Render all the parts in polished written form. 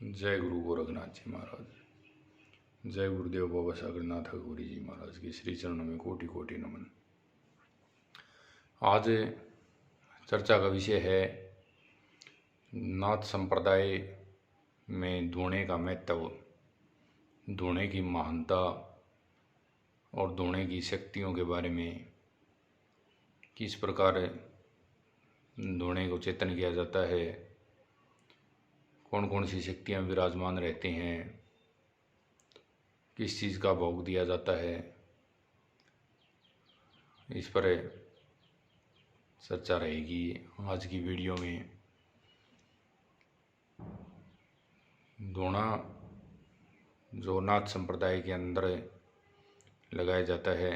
जय गुरु गोरखनाथ जी महाराज। जय गुरुदेव बाबा सागरनाथ गौरी जी महाराज के श्री चरणों में कोटि कोटि नमन। आज चर्चा का विषय है नाथ संप्रदाय में धूणे का महत्व, धूणे की महानता और धूणे की शक्तियों के बारे में। किस प्रकार धूणे को चेतन किया जाता है, कौन कौन सी शक्तियाँ विराजमान रहती हैं, किस चीज़ का भोग दिया जाता है, इस पर चर्चा रहेगी आज की वीडियो में। धूणा जो नाथ संप्रदाय के अंदर लगाया जाता है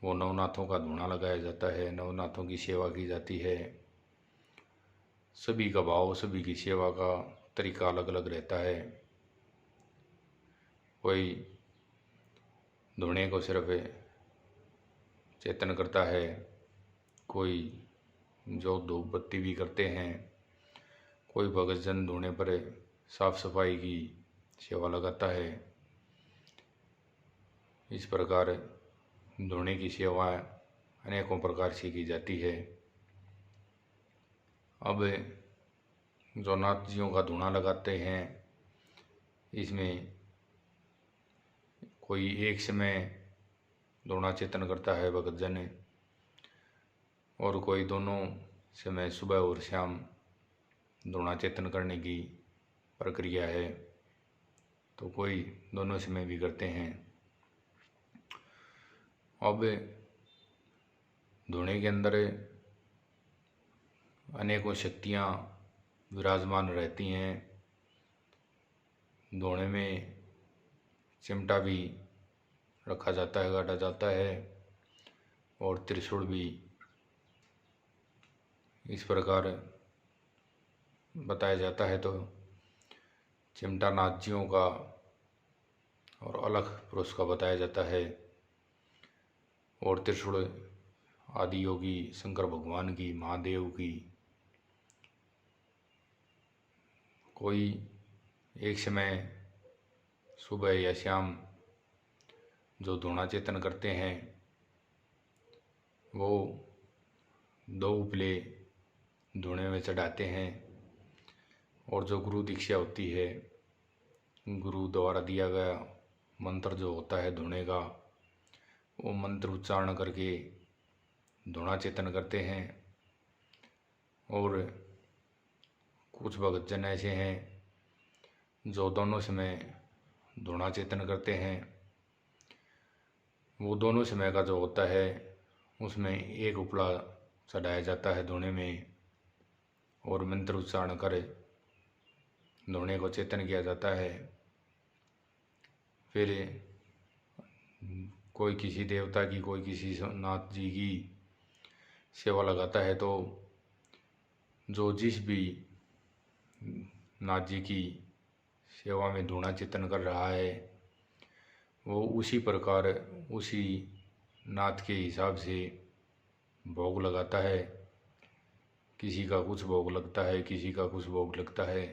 वो नवनाथों का धूणा लगाया जाता है, नवनाथों की सेवा की जाती है। सभी का भाव, सभी की सेवा का तरीका अलग अलग रहता है। कोई धूणे को सिर्फ चेतन करता है, कोई जो धूप बत्ती भी करते हैं, कोई भगतजन धूणे पर साफ सफाई की सेवा लगाता है। इस प्रकार धूणे की सेवा अनेकों प्रकार से की जाती है। अब जो नाथ जियों का धूणा लगाते हैं, इसमें कोई एक समय धूणा चेतन करता है भगतजन, और कोई दोनों समय सुबह और शाम धूणा चेतन करने की प्रक्रिया है, तो कोई दोनों समय भी करते हैं। अब धूणे के अंदर अनेकों शक्तियाँ विराजमान रहती हैं। धूणे में चिमटा भी रखा जाता है, गाड़ा जाता है, और त्रिशूल भी। इस प्रकार बताया जाता है। तो चिमटा नाथजियों का और अलग पुरुष का बताया जाता है, और त्रिशूल आदि योगी शंकर भगवान की, महादेव की। कोई एक समय सुबह या शाम जो धूणा चेतन करते हैं वो 2 उपले धूणे में चढ़ाते हैं, और जो गुरु दीक्षा होती है, गुरु द्वारा दिया गया मंत्र जो होता है धूणे का, वो मंत्र उच्चारण करके धूणा चेतन करते हैं। और कुछ भक्तजन ऐसे हैं जो दोनों समय धूणा चेतन करते हैं। वो दोनों समय का जो होता है उसमें एक उपला चढ़ाया जाता है धूणे में, और मंत्र उच्चारण कर धूणे को चेतन किया जाता है। फिर कोई किसी देवता की, कोई किसी नाथ जी की सेवा लगाता है, तो जो जिस भी नाथ जी की सेवा में धूणा चेतन कर रहा है वो उसी प्रकार उसी नाथ के हिसाब से भोग लगाता है। किसी का कुछ भोग लगता है, किसी का कुछ भोग लगता है,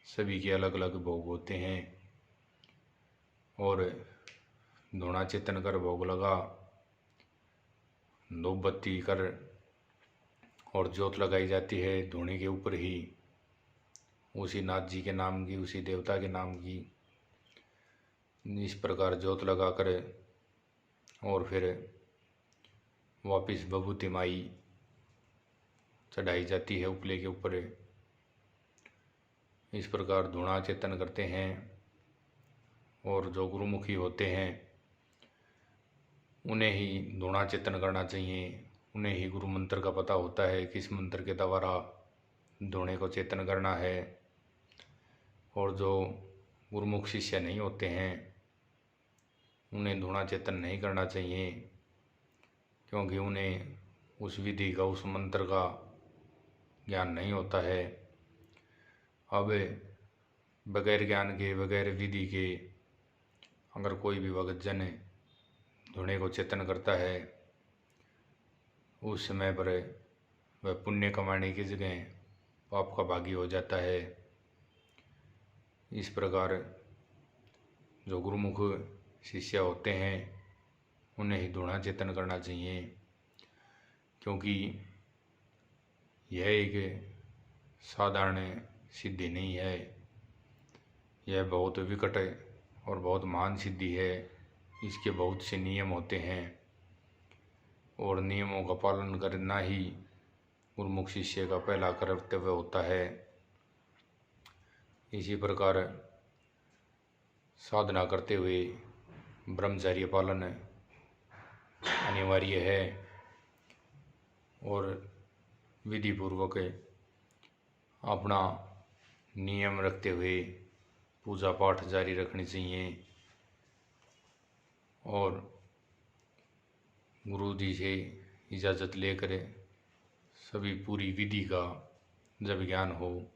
सभी के अलग अलग भोग होते हैं। और धूणा चेतन कर भोग लगा, धूप बत्ती कर और ज्योत लगाई जाती है धूणे के ऊपर ही, उसी नाथ जी के नाम की, उसी देवता के नाम की। इस प्रकार ज्योत लगाकर और फिर वापिस विभूति माई चढ़ाई जाती है उपले के ऊपर। इस प्रकार धूणा चेतन करते हैं। और जो गुरुमुखी होते हैं उन्हें ही धूणा चेतन करना चाहिए, उन्हें ही गुरु मंत्र का पता होता है किस मंत्र के द्वारा धूणे को चेतन करना है। और जो गुरुमुख शिष्य नहीं होते हैं उन्हें धूणा चेतन नहीं करना चाहिए, क्योंकि उन्हें उस विधि का, उस मंत्र का ज्ञान नहीं होता है। अब बगैर ज्ञान के, बगैर विधि के अगर कोई भी भक्तजन धूणे को चेतन करता है, उस समय पर वह पुण्य कमाने की जगह पाप का भागी हो जाता है। इस प्रकार जो गुरुमुख शिष्य होते हैं उन्हें ही दृढ़ चेतन करना चाहिए, क्योंकि यह एक साधारण सिद्धि नहीं है, यह बहुत विकट और बहुत महान सिद्धि है। इसके बहुत से नियम होते हैं और नियमों का पालन करना ही गुरुमुख शिष्य का पहला कर्तव्य होता है। इसी प्रकार साधना करते हुए ब्रह्मचर्य पालन अनिवार्य है और विधि पूर्वक अपना नियम रखते हुए पूजा पाठ जारी रखनी चाहिए और गुरु जी से इजाज़त लेकर सभी पूरी विधि का जब ज्ञान हो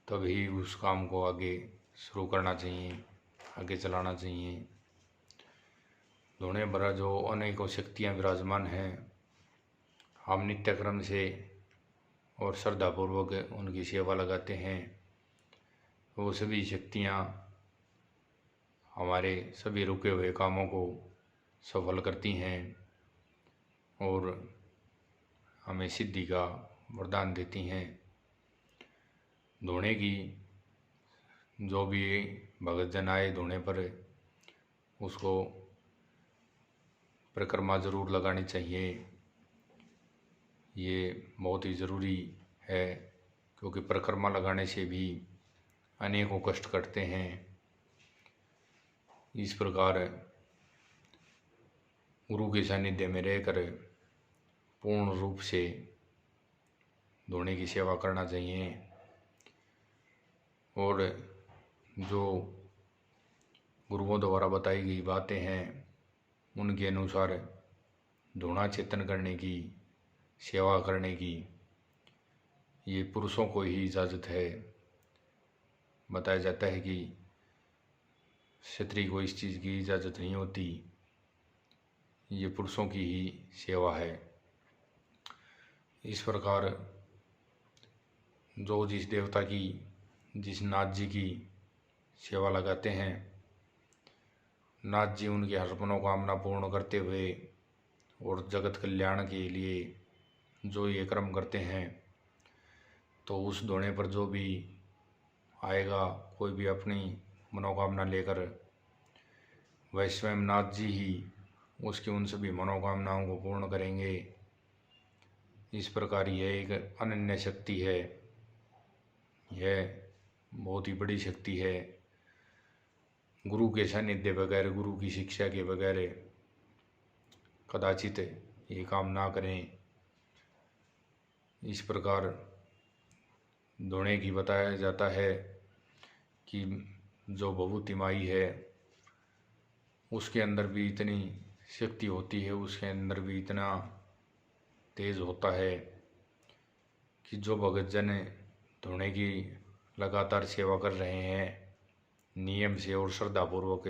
तभी उस काम को आगे शुरू करना चाहिए, आगे चलाना चाहिए। दोनों भरा जो अनेकों शक्तियाँ विराजमान हैं, हम नित्य क्रम से और श्रद्धापूर्वक उनकी सेवा लगाते हैं। वो सभी शक्तियाँ हमारे सभी रुके हुए कामों को सफल करती हैं और हमें सिद्धि का वरदान देती हैं। धोने की जो भी भगत जन आए धोने पर उसको परिक्रमा जरूर लगानी चाहिए। ये बहुत ही ज़रूरी है, क्योंकि परिक्रमा लगाने से भी अनेकों कष्ट कटते हैं। इस प्रकार गुरु के सानिध्य में रहकर पूर्ण रूप से धोने की सेवा करना चाहिए और जो गुरुओं द्वारा बताई गई बातें हैं उनके अनुसार धोना चेतन करने की, सेवा करने की ये पुरुषों को ही इजाज़त है। बताया जाता है कि क्षत्रिय को इस चीज़ की इजाज़त नहीं होती, ये पुरुषों की ही सेवा है। इस प्रकार जो जिस देवता की, जिस नाथ जी की सेवा लगाते हैं, नाथ जी उनकी हर मनोकामना पूर्ण करते हुए और जगत कल्याण के लिए जो ये कर्म करते हैं, तो उस धोने पर जो भी आएगा, कोई भी अपनी मनोकामना लेकर, वह स्वयं नाथ जी ही उसकी उन सभी मनोकामनाओं को पूर्ण करेंगे। इस प्रकार यह एक अनन्य शक्ति है, यह बहुत ही बड़ी शक्ति है। गुरु के सानिध्य बगैर, गुरु की शिक्षा के बगैर कदाचित ये काम ना करें। इस प्रकार धोने की बताया जाता है कि जो भभूति माई है उसके अंदर भी इतनी शक्ति होती है, उसके अंदर भी इतना तेज होता है कि जो भगत जन धोने की लगातार सेवा कर रहे हैं नियम से और श्रद्धापूर्वक,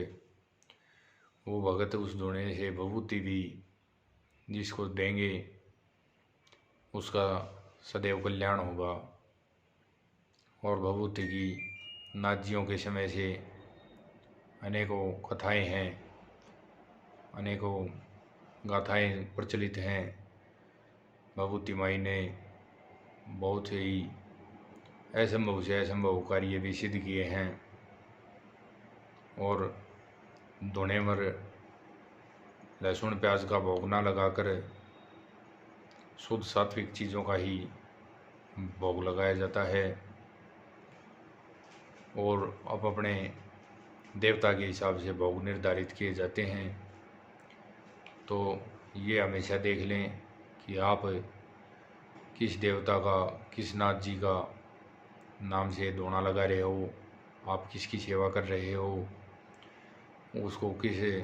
वो भगत उस धोने से भभूति भी जिसको देंगे उसका सदैव कल्याण होगा। और भभूति की नाजियों के समय से अनेकों कथाएं हैं, अनेकों गाथाएं प्रचलित हैं। भभूति माई ने बहुत ही असंभव से असंभव कार्य भी सिद्ध किए हैं और धोने पर लहसुन प्याज का भोग ना लगाकर शुद्ध सात्विक चीज़ों का ही भोग लगाया जाता है और अब अपने देवता के हिसाब से भोग निर्धारित किए जाते हैं। तो ये हमेशा देख लें कि आप किस देवता का, किस नाथ जी का नाम से धोना लगा रहे हो, आप किसकी सेवा कर रहे हो, उसको किस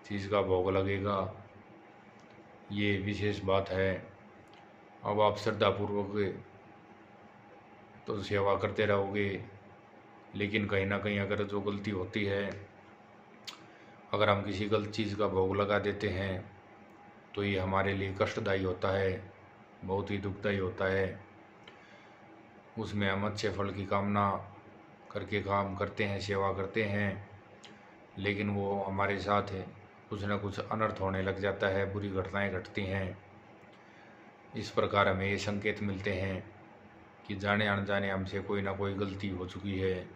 चीज़ का भोग लगेगा, ये विशेष बात है। अब आप श्रद्धापूर्वक तो सेवा करते रहोगे, लेकिन कहीं ना कहीं अगर जो गलती होती है, अगर हम किसी गलत चीज़ का भोग लगा देते हैं तो ये हमारे लिए कष्टदायी होता है, बहुत ही दुखदायी होता है। उसमें हम अच्छे फल की कामना करके काम करते हैं, सेवा करते हैं, लेकिन वो हमारे साथ कुछ न कुछ अनर्थ होने लग जाता है, बुरी घटनाएं घटती हैं। इस प्रकार हमें ये संकेत मिलते हैं कि जाने अनजाने हमसे कोई ना कोई गलती हो चुकी है।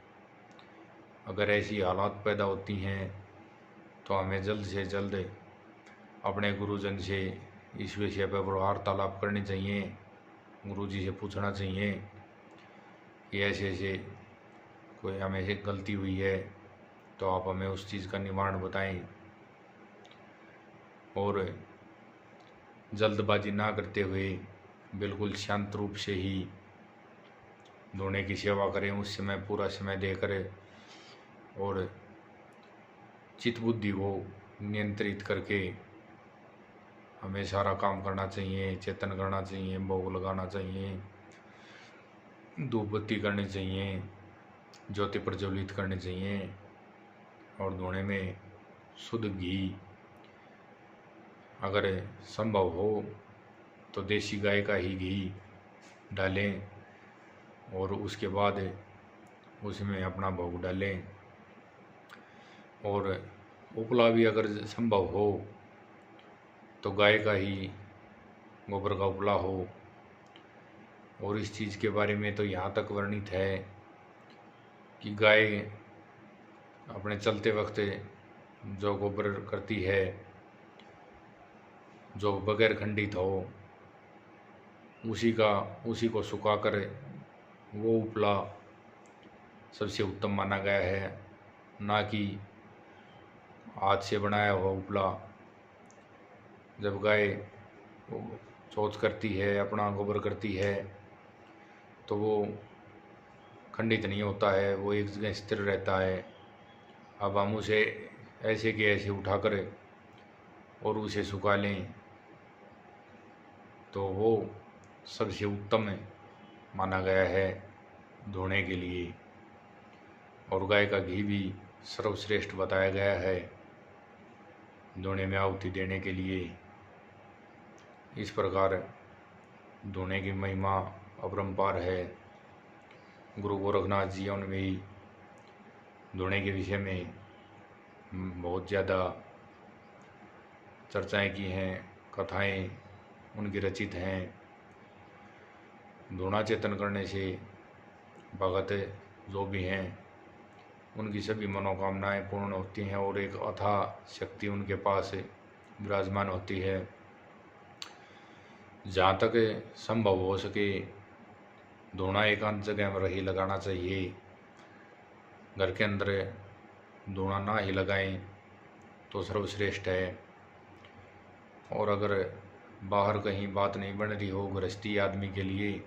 अगर ऐसी हालात पैदा होती हैं तो हमें जल्द से जल्द अपने गुरुजन से इस विषय पर वार्तालाप करनी चाहिए। गुरुजी से पूछना चाहिए कि ऐसे ऐसे कोई हमें से गलती हुई है तो आप हमें उस चीज़ का निवारण बताएं, और जल्दबाजी ना करते हुए बिल्कुल शांत रूप से ही दोने की सेवा करें। उस समय पूरा समय देकर और चित्तबुद्धि को नियंत्रित करके हमें सारा काम करना चाहिए, चेतन करना चाहिए, भोग लगाना चाहिए, धूप बत्ती करनी चाहिए, ज्योति प्रज्वलित करनी चाहिए, और धोने में शुद्ध घी अगर संभव हो तो देसी गाय का ही घी डालें, और उसके बाद उसमें अपना भोग डालें। और उपला भी अगर संभव हो तो गाय का ही गोबर का उपला हो। और इस चीज़ के बारे में तो यहाँ तक वर्णित है कि गाय अपने चलते वक्त जो गोबर करती है, जो बगैर खंडित हो, उसी को सुखाकर वो उपला सबसे उत्तम माना गया है, ना कि हाथ से बनाया हुआ उपला। जब गाय शौच करती है, अपना गोबर करती है, तो वो खंडित नहीं होता है, वो एक जगह स्थिर रहता है। अब हम उसे ऐसे के ऐसे उठाकर और उसे सुखा लें तो वो सबसे उत्तम माना गया है धोने के लिए। और गाय का घी भी सर्वश्रेष्ठ बताया गया है धोने में आहुति देने के लिए। इस प्रकार धोने की महिमा अपरंपार है। गुरु गोरखनाथ जी उन्होंने भी धोने के विषय में बहुत ज़्यादा चर्चाएं की हैं, कथाएं उनकी रचित हैं। धोना चेतन करने से भगत जो भी हैं उनकी सभी मनोकामनाएं पूर्ण होती हैं और एक अथाह शक्ति उनके पास विराजमान होती है। जहाँ तक संभव हो सके धोना एकांत जगह में ही लगाना चाहिए। घर के अंदर धोना ना ही लगाएं तो सर्वश्रेष्ठ है। और अगर बाहर कहीं बात नहीं बन रही हो गृहस्थी आदमी के लिए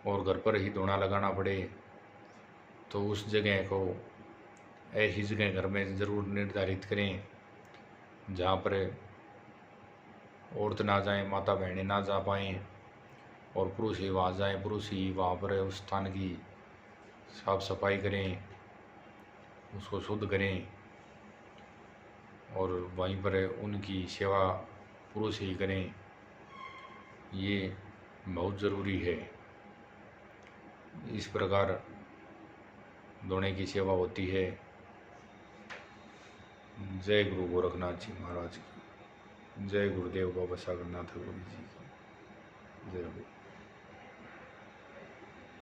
और घर पर ही धोना लगाना पड़े तो उस जगह को ऐसी जगह घर में ज़रूर निर्धारित करें जहाँ पर औरत ना जाएं, माता बहनें ना जा पाएँ, और पुरुष ही वहाँ जाएं, पुरुष ही वहाँ पर उस स्थान की साफ सफाई करें, उसको शुद्ध करें, और वहीं पर उनकी सेवा पुरुष ही करें। ये बहुत ज़रूरी है। इस प्रकार धोने की सेवा होती है। जय गुरु गोरखनाथ जी महाराज की जय। गुरुदेव बाबा सागरनाथ गुरु जी की जय हो।